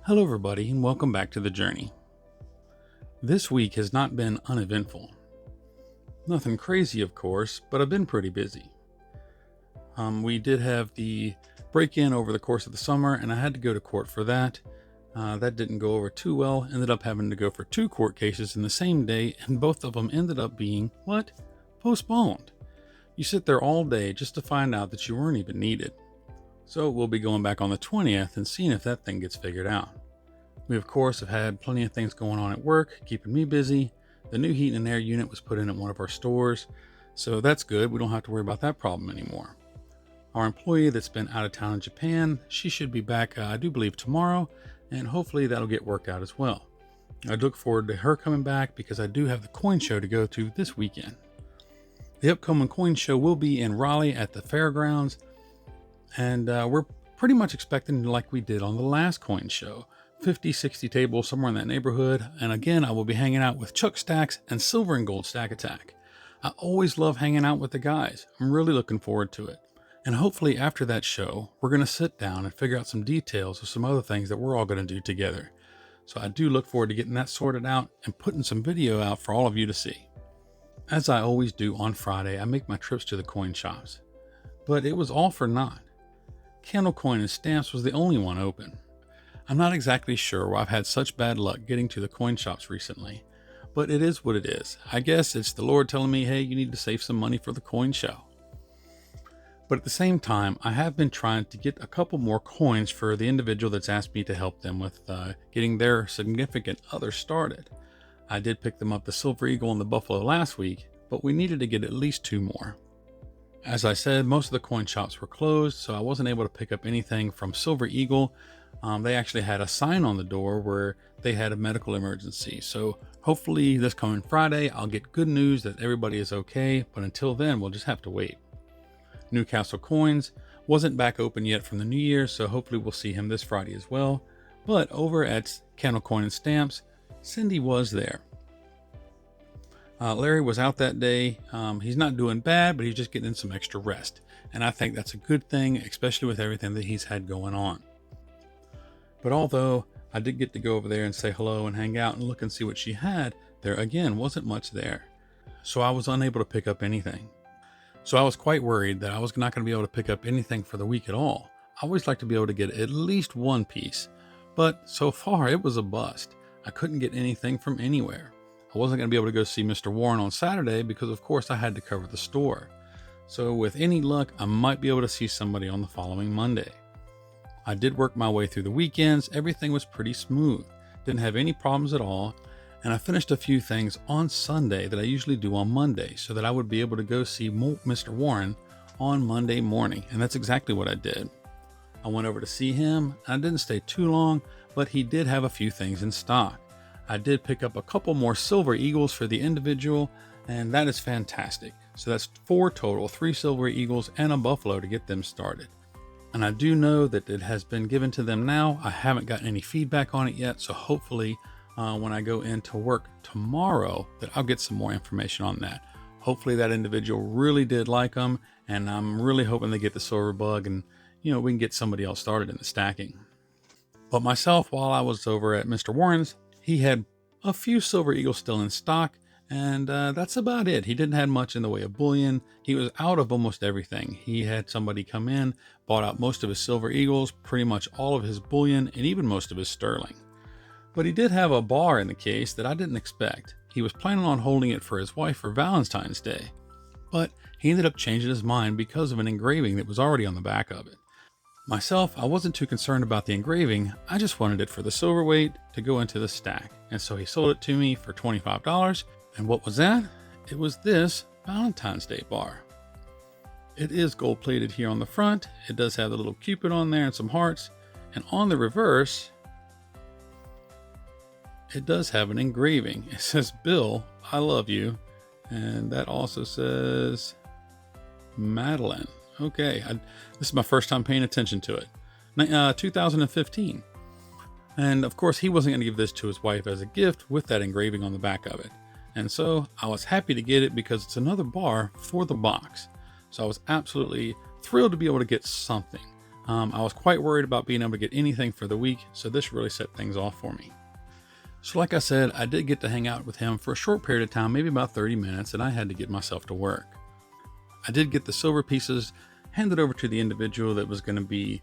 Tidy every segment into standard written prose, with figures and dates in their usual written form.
Hello everybody and welcome back to the journey. This week has not been uneventful. Nothing crazy of course, but I've been pretty busy. We did have the break-in over the course of the summer and I had to go to court for that. That didn't go over too well. Ended up having to go for 2 court cases in the same day and both of them ended up being, postponed. You sit there all day just to find out that you weren't even needed. So we'll be going back on the 20th and seeing if that thing gets figured out. We of course have had plenty of things going on at work, keeping me busy. The new heat and air unit was put in at one of our stores, so that's good. We don't have to worry about that problem anymore. Our employee that's been out of town in Japan, she should be back, I do believe tomorrow, and hopefully that'll get worked out as well. I look forward to her coming back because I do have the coin show to go to this weekend. The upcoming coin show will be in Raleigh at the fairgrounds, and we're pretty much expecting like we did on the last coin show. 50, 60 tables, somewhere in that neighborhood. And again, I will be hanging out with Chuck Stacks and Silver and Gold Stack Attack. I always love hanging out with the guys. I'm really looking forward to it. And hopefully after that show, we're going to sit down and figure out some details of some other things that we're all going to do together. So I do look forward to getting that sorted out and putting some video out for all of you to see. As I always do on Friday, I make my trips to the coin shops. But it was all for naught. Candle Coin and Stamps was the only one open. I'm not exactly sure why I've had such bad luck getting to the coin shops recently, but it is what it is. I guess it's the Lord telling me, hey, you need to save some money for the coin show. But at the same time, I have been trying to get a couple more coins for the individual that's asked me to help them with getting their significant other started. I did pick them up the Silver Eagle and the Buffalo last week, but we needed to get at least 2 more. As I said, most of the coin shops were closed, so I wasn't able to pick up anything from Silver Eagle. They actually had a sign on the door where they had a medical emergency. So hopefully this coming Friday, I'll get good news that everybody is okay. But until then, we'll just have to wait. Newcastle Coins wasn't back open yet from the New Year, so hopefully we'll see him this Friday as well. But over at Candle Coin and Stamps, Cindy was there. Larry was out that day. He's not doing bad, but he's just getting some extra rest. And I think that's a good thing, especially with everything that he's had going on. But although I did get to go over there and say hello and hang out and look and see what she had, there again wasn't much there. So I was unable to pick up anything. So I was quite worried that I was not going to be able to pick up anything for the week at all. I always like to be able to get at least one piece. But so far it was a bust. I couldn't get anything from anywhere. I wasn't going to be able to go see Mr. Warren on Saturday because of course I had to cover the store. So with any luck, I might be able to see somebody on the following Monday. I did work my way through the weekends. Everything was pretty smooth. Didn't have any problems at all. And I finished a few things on Sunday that I usually do on Monday so that I would be able to go see Mr. Warren on Monday morning. And that's exactly what I did. I went over to see him. I didn't stay too long, but he did have a few things in stock. I did pick up a couple more Silver Eagles for the individual, and that is fantastic. So that's 4 total, 3 Silver Eagles and a Buffalo to get them started. And I do know that it has been given to them now. I haven't gotten any feedback on it yet. So hopefully when I go into work tomorrow that I'll get some more information on that. Hopefully that individual really did like them. And I'm really hoping they get the silver bug and, we can get somebody else started in the stacking. But myself, while I was over at Mr. Warren's, he had a few Silver Eagles still in stock. And that's about it. He didn't have much in the way of bullion. He was out of almost everything. He had somebody come in, bought out most of his Silver Eagles, pretty much all of his bullion, and even most of his sterling. But he did have a bar in the case that I didn't expect. He was planning on holding it for his wife for Valentine's Day. But he ended up changing his mind because of an engraving that was already on the back of it. Myself, I wasn't too concerned about the engraving. I just wanted it for the silver weight to go into the stack. And so he sold it to me for $25. And what was that? It was this Valentine's Day bar. It is gold plated here on the front. It does have the little Cupid on there and some hearts. And on the reverse, it does have an engraving. It says, Bill, I love you. And that also says Madeline. Okay, this is my first time paying attention to it. 2015. And of course, he wasn't going to give this to his wife as a gift with that engraving on the back of it. And so I was happy to get it because it's another bar for the box. So I was absolutely thrilled to be able to get something. I was quite worried about being able to get anything for the week, so this really set things off for me. So like I said, I did get to hang out with him for a short period of time, maybe about 30 minutes, and I had to get myself to work. I did get the silver pieces handed over to the individual that was going to be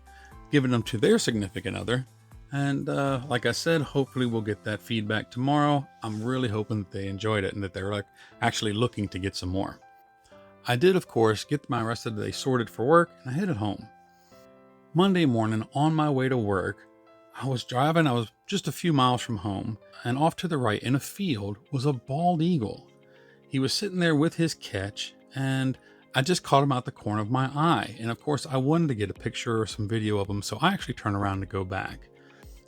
giving them to their significant other. And like I said, hopefully we'll get that feedback tomorrow. I'm really hoping that they enjoyed it and that they're actually looking to get some more. I did, of course, get my rest of the day sorted for work, and I headed home. Monday morning, on my way to work, I was driving. I was just a few miles from home, and off to the right in a field was a bald eagle. He was sitting there with his catch, and I just caught him out the corner of my eye. And of course, I wanted to get a picture or some video of him, so I actually turned around to go back.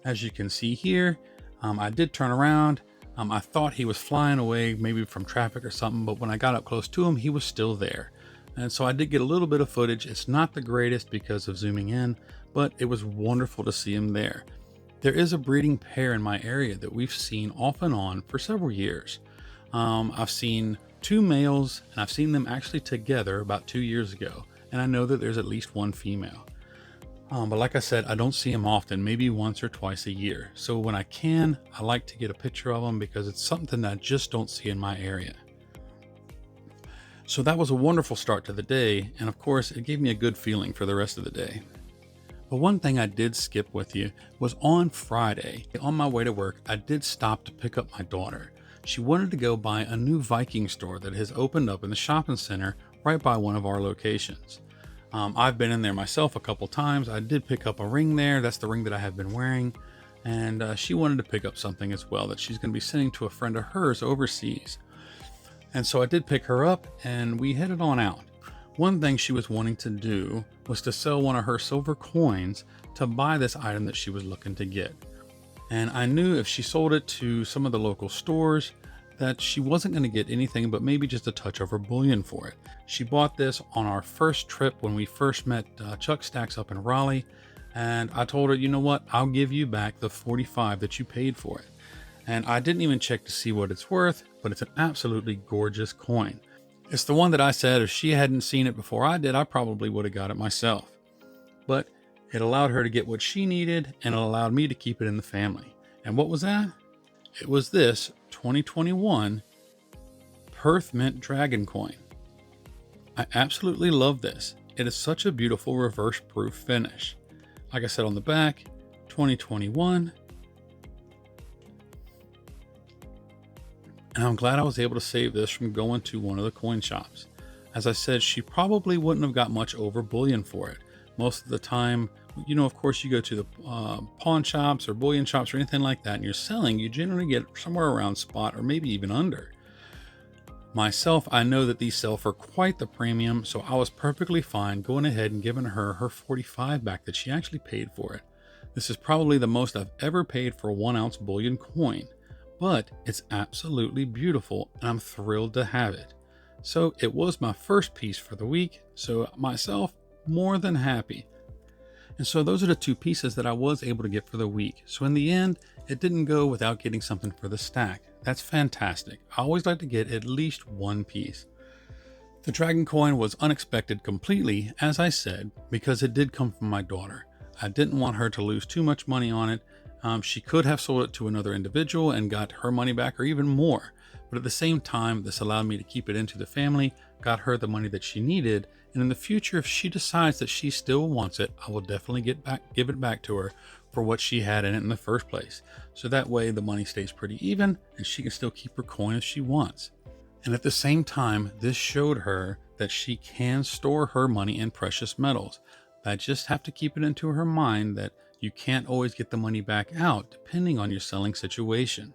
As you can see here, I did turn around. I thought he was flying away, maybe from traffic or something, but when I got up close to him, he was still there. And so I did get a little bit of footage. It's not the greatest because of zooming in, but it was wonderful to see him there. There is a breeding pair in my area that we've seen off and on for several years. I've seen 2 males, and I've seen them actually together about 2 years ago. And I know that there's at least 1 female. But like I said, I don't see them often, maybe once or twice a year. So when I can, I like to get a picture of them because it's something that I just don't see in my area. So that was a wonderful start to the day. And of course, it gave me a good feeling for the rest of the day. But one thing I did skip with you was on Friday, on my way to work, I did stop to pick up my daughter. She wanted to go by a new Viking store that has opened up in the shopping center right by one of our locations. I've been in there myself a couple times. I did pick up a ring there. That's the ring that I have been wearing. And she wanted to pick up something as well that she's going to be sending to a friend of hers overseas. And so I did pick her up and we headed on out. One thing she was wanting to do was to sell one of her silver coins to buy this item that she was looking to get. And I knew if she sold it to some of the local stores that she wasn't going to get anything but maybe just a touch of her bullion for it. She bought this on our first trip when we first met Chuck Stacks up in Raleigh. And I told her, you know what, I'll give you back the 45 that you paid for it. And I didn't even check to see what it's worth, but it's an absolutely gorgeous coin. It's the one that I said if she hadn't seen it before I did, I probably would have got it myself. But it allowed her to get what she needed, and it allowed me to keep it in the family. And what was that? It was this 2021 Perth Mint Dragon coin. I absolutely love this. It is such a beautiful reverse proof finish. Like I said on the back, 2021. And I'm glad I was able to save this from going to one of the coin shops. As I said, she probably wouldn't have got much over bullion for it. Most of the time, you know, of course, you go to the pawn shops or bullion shops or anything like that, and you're selling, you generally get somewhere around spot or maybe even under. Myself, I know that these sell for quite the premium, so I was perfectly fine going ahead and giving her her 45 back that she actually paid for it. This is probably the most I've ever paid for a 1 ounce bullion coin. But it's absolutely beautiful and I'm thrilled to have it. So it was my first piece for the week, so myself more than happy. And so those are the 2 pieces that I was able to get for the week. So in the end, it didn't go without getting something for the stack. That's fantastic. I always like to get at least 1 piece. The dragon coin was unexpected completely, as I said, because it did come from my daughter. I didn't want her to lose too much money on it. She could have sold it to another individual and got her money back or even more. But at the same time, this allowed me to keep it into the family, got her the money that she needed. And in the future, if she decides that she still wants it, I will definitely give it back to her for what she had in it in the first place. So that way the money stays pretty even and she can still keep her coin if she wants. And at the same time, this showed her that she can store her money in precious metals. I just have to keep it into her mind that you can't always get the money back out depending on your selling situation.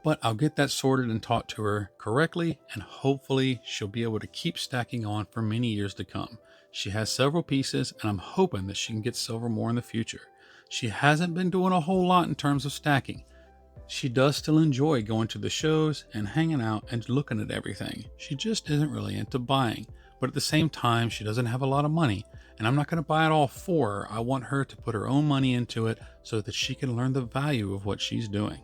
But I'll get that sorted and taught to her correctly, and hopefully she'll be able to keep stacking on for many years to come. She has several pieces, and I'm hoping that she can get silver more in the future. She hasn't been doing a whole lot in terms of stacking. She does still enjoy going to the shows and hanging out and looking at everything. She just isn't really into buying. But at the same time, she doesn't have a lot of money, and I'm not going to buy it all for her. I want her to put her own money into it so that she can learn the value of what she's doing.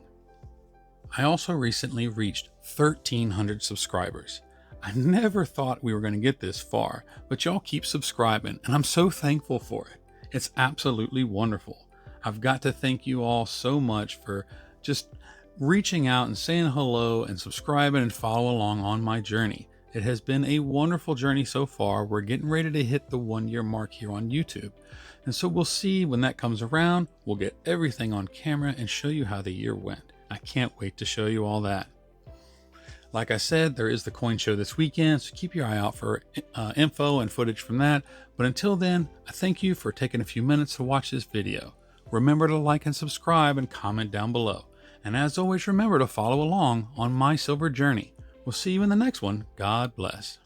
I also recently reached 1,300 subscribers. I never thought we were going to get this far, but y'all keep subscribing, and I'm so thankful for it. It's absolutely wonderful. I've got to thank you all so much for just reaching out and saying hello and subscribing and follow along on my journey. It has been a wonderful journey so far. We're getting ready to hit the 1 year mark here on YouTube. And so we'll see when that comes around. We'll get everything on camera and show you how the year went. I can't wait to show you all that. Like I said, there is the coin show this weekend, so keep your eye out for info and footage from that. But until then, I thank you for taking a few minutes to watch this video. Remember to like and subscribe and comment down below. And as always, remember to follow along on my silver journey. We'll see you in the next one. God bless.